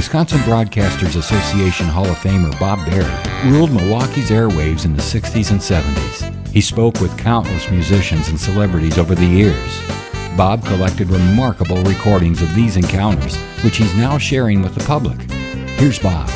Wisconsin Broadcasters Association Hall of Famer Bob Berry ruled Milwaukee's airwaves in the 60s and 70s. He spoke with countless musicians and celebrities over the years. Bob collected remarkable recordings of these encounters, which he's now sharing with the public. Here's Bob.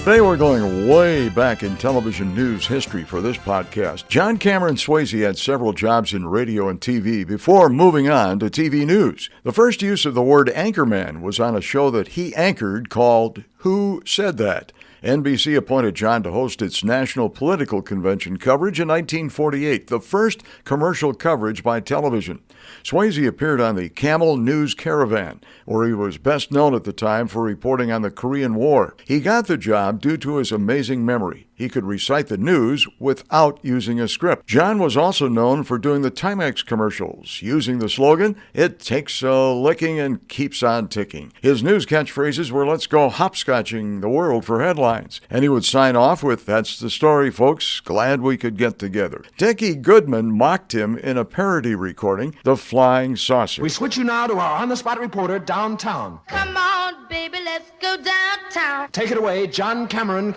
Today we're going way back in television news history for this podcast. John Cameron Swayze had several jobs in radio and TV before moving on to TV news. The first use of the word anchorman was on a show that he anchored called Who Said That? NBC appointed John to host its national political convention coverage in 1948, the first commercial coverage by television. Swayze appeared on the Camel News Caravan, where he was best known at the time for reporting on the Korean War. He got the job due to his amazing memory. He could recite the news without using a script. John was also known for doing the Timex commercials, using the slogan, "It takes a licking and keeps on ticking." His news catchphrases were, "Let's go hopscotching the world for headlines." And he would sign off with, "That's the story, folks. Glad we could get together." Dickie Goodman mocked him in a parody recording, "The Flying Saucer." We switch you now to our on-the-spot reporter downtown. Come on, baby, let's go downtown. Take it away, John Cameron.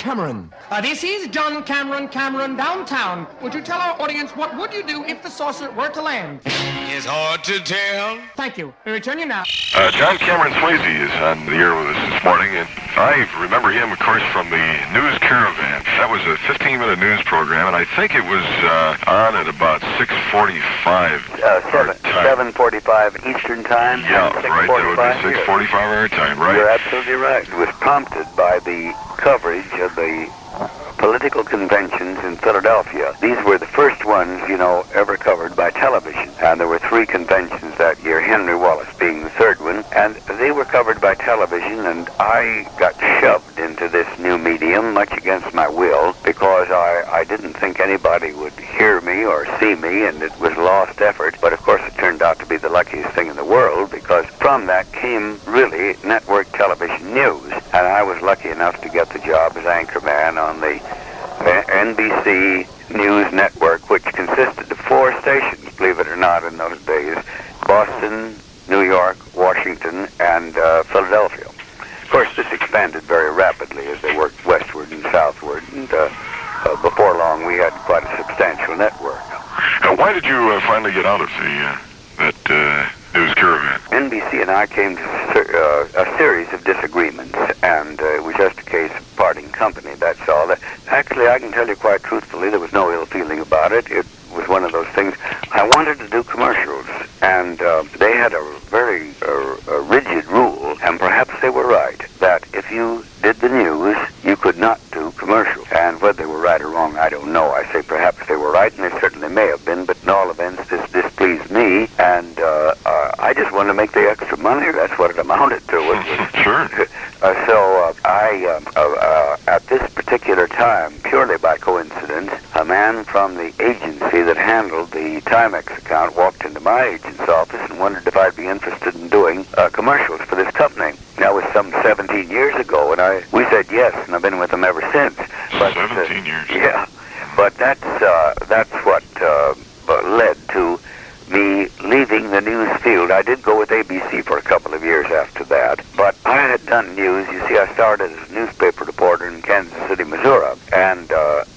This is John Cameron downtown. Would you tell our audience what would you do if the saucer were to land? It's hard to tell. Thank you. We return you now. John Cameron Swayze is on the air with us this morning, and I remember him, of course, from the News Caravan. That was a 15-minute news program, and I think it was on at about 6:45 7:45 Eastern Time. Yeah, right. That would be 6:45 our time, right? You're absolutely right. It was prompted by the coverage of the political conventions in Philadelphia. These were the first ones, ever covered by television. And there were 3 conventions that year, Henry Wallace being the third one. And they were covered by television, and I got shoved into this new medium, much against my will, because I didn't think anybody would hear me or see me, and it was a lost effort. But of course it turned out to be the luckiest thing in the world, because from that came really network television news. And I was lucky enough to get the job as anchorman on the NBC News Network, which consisted of 4 stations, believe it or not, in those days: Boston, New York, Washington, and Philadelphia. Of course, this expanded very rapidly as they worked westward and southward, and before long we had quite a substantial network. Why did you finally get out of that News Caravan? NBC and I came to a series of disagreements, and it was just a case of parting company, that's all. Actually, I can tell you quite truthfully, there was no ill feeling about it. It was one of those things. I wanted to do commercials, and they had a very rigid rule, and perhaps they were right, that if you did the news, you could not do commercials. And whether they were right or wrong, I don't know. I say perhaps they were right, and they certainly may have been, but in all events, this displeased me, and I just wanted to make the extra money. That's what it amounted to. Sure. So at this particular time, purely by coincidence, a man from the agency that handled the Timex account walked into my agent's office and wondered if I'd be interested in doing commercials for this company. That was some 17 years ago, and we said yes, and I've been with them ever since. But 17 years. Yeah, but that's what led to me leaving the news field. I did go with ABC for a couple of years after that, but I had done news. You see, I started as a newspaper reporter in Kansas City, Missouri, and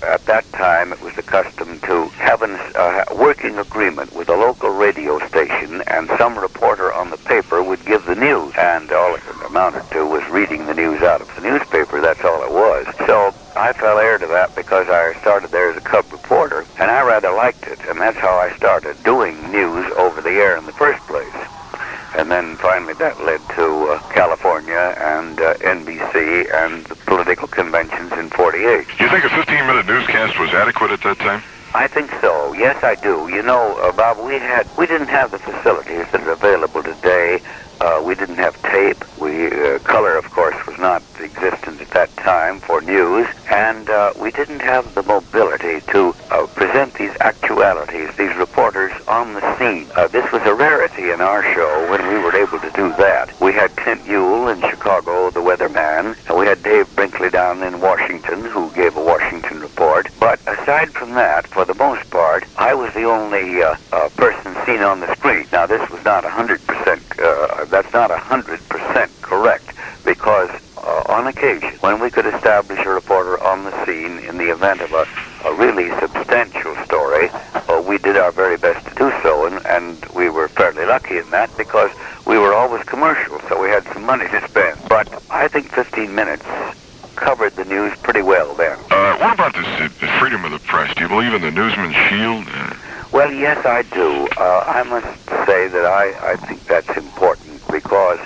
at that time it was the custom to have a working agreement with a local radio station, and some reporter on the paper would give the news, and all it amounted to was reading the news out of the newspaper. That's all it was. So I fell heir to that because I started there as a cub reporter, and I rather liked it, and that's how I started doing news over the air in the first place. And then finally that led to California and NBC and the political conventions in 48. Do you think a 15-minute newscast was adequate at that time? I think so. Yes, I do. Bob, we didn't have the facilities that are available today. We didn't have tape. Color, of course, was not existent at that time for news, and we didn't have the mobility to present these actualities, these reporters on the scene. This was a rarity in our show when we were able to do that. We had Clint Ewell in Chicago, the weatherman, and we had Dave Brinkley down in Washington, who gave a Washington report. But aside from that, for the most part, I was the only person seen on the screen. Now, this was not 100%. That's not 100% correct, because on occasion, when we could establish a reporter on the scene in the event of a really substantial story, we did our very best to do so, and we were fairly lucky in that because we were always commercial, so we had some money to spend. But I think 15 minutes covered the news pretty well then. What about this freedom of the press? Do you believe in the newsman's shield? Well, yes, I do. I must say that I think that's important because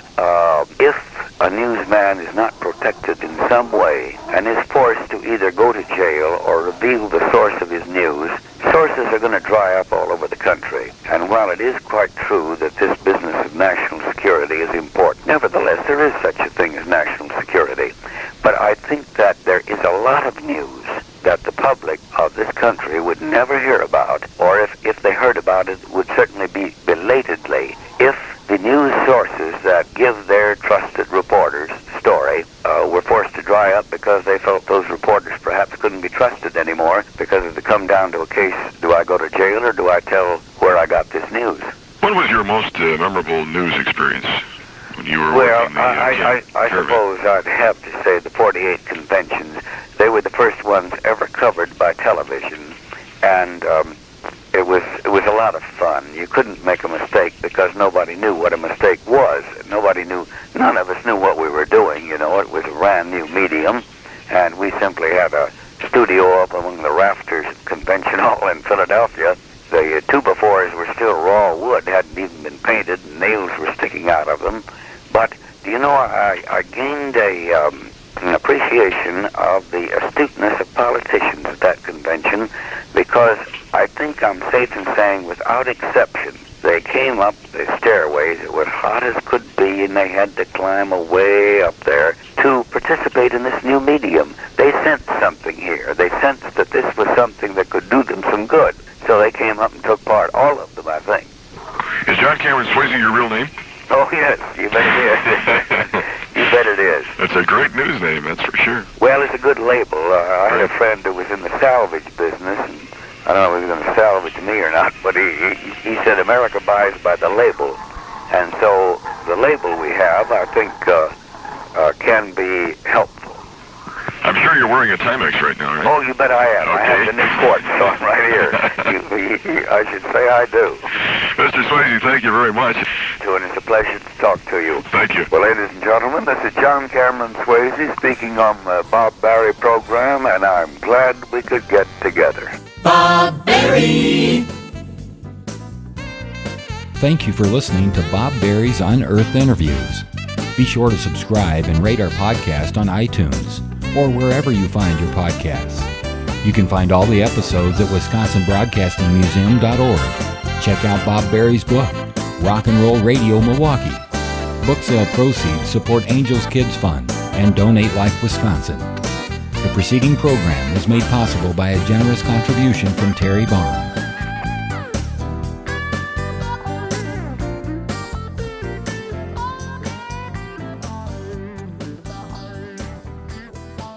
if a newsman is not protected in some way and is forced to either go to jail or reveal the source of his news, sources are going to dry up all over the country. And while it is quite true that this business of national security is important, nevertheless, there is such a thing as national security. But I think that there is a lot of news that the public of this country would never hear about, or if they heard about it, would certainly be belatedly, if the news sources that give their trusted reporters story were forced to dry up because they felt those reporters perhaps couldn't be trusted anymore, because if it come down to a case, do I go to jail or do I tell where I got this news? What was your most memorable news experience when you were working the I suppose I'd have to say the 48 conventions. They were the first ones ever covered by television, and it was a lot of fun. You couldn't make a mistake because nobody knew what a mistake was. None of us knew what we were doing, you know. It was a brand new medium, and we simply had a studio up among the rafters at Convention Hall in Philadelphia. The 2x4s were still raw wood, hadn't even been painted, and nails were sticking out of them. But, do you know, I gained an appreciation of the astuteness of politicians at that convention, because I think I'm safe in saying, without exception, they came up the stairways. It was hot as could be, and they had to climb way up there to participate in this new medium. They sensed something here. They sensed that this was something that could do them some good. So they came up and took part, all of them, I think. Is John Cameron Swayze your real name? Oh, yes, you bet it is. You bet it is. It's a great news name, that's for sure. Well, it's a good label. I had a friend who was in the salvage business, and I don't know if he was going to salvage me or not, but he said America buys by the label. And so the label we have, I think, can be helpful. I'm sure you're wearing a Timex right now, right? Oh, you bet I am. Okay. I have the new quartz on right here. I should say I do. Mr. Swayze, thank you very much. And it's a pleasure to talk to you. Thank you. Well, ladies and gentlemen, this is John Cameron Swayze speaking on the Bob Barry program, and I'm glad we could get together. Bob Barry. Thank you for listening to Bob Barry's Unearthed Interviews. Be sure to subscribe and rate our podcast on iTunes or wherever you find your podcasts. You can find all the episodes at WisconsinBroadcastingMuseum.org. Check out Bob Barry's book, Rock and Roll Radio Milwaukee. Book sale proceeds support Angels Kids Fund and Donate Life Wisconsin. The preceding program was made possible by a generous contribution from Terry Baum.